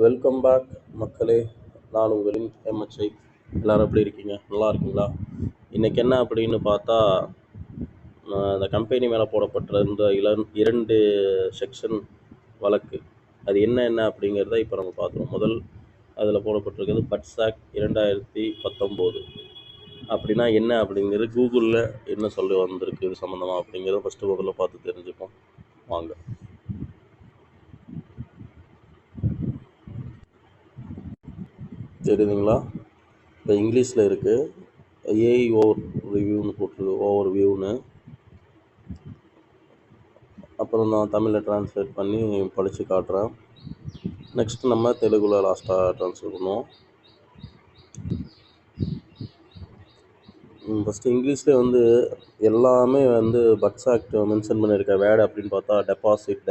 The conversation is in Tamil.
வெல்கம் பேக் மக்களே. நான் உங்களின் எம்எச்ஐ. எல்லோரும் எப்படி இருக்கீங்க? நல்லா இருக்கீங்களா? இன்றைக்கி என்ன அப்படின்னு பார்த்தா, அந்த கம்பெனி மேலே போடப்பட்டிருந்த 2 செக்ஷன் வழக்கு, அது என்ன அப்படிங்கிறத இப்போ நம்ம பார்த்துருவோம். முதல் அதில் போடப்பட்டிருக்கிறது பட்ஸ் ஆக்ட் 2019. அப்படின்னா என்ன அப்படிங்கிறது கூகுளில் என்ன சொல்லி வந்திருக்கு இது சம்மந்தமாக அப்படிங்கிறத ஃபஸ்ட்டு முதல்ல பார்த்து தெரிஞ்சுப்போம் வாங்க. தெரியுதுங்களா? இப்போ இங்கிலீஷில் இருக்குது, ஏஐ ஓவர் ரிவ்யூன்னு போட்டிருக்கு, ஓவர் வியூன்னு. அப்புறம் நான் தமிழில் ட்ரான்ஸ்லேட் பண்ணி படித்து காட்டுறேன். நெக்ஸ்ட் நம்ம தெலுங்குல லாஸ்ட்டாக ட்ரான்ஸ்லேட் பண்ணுவோம். ஃபஸ்ட்டு இங்கிலீஷ்லேயே எல்லாமே பட்ஸ் ஆக்ட் மென்ஷன் பண்ணியிருக்க வேர்டு அப்படின்னு பார்த்தா டெபாசிட்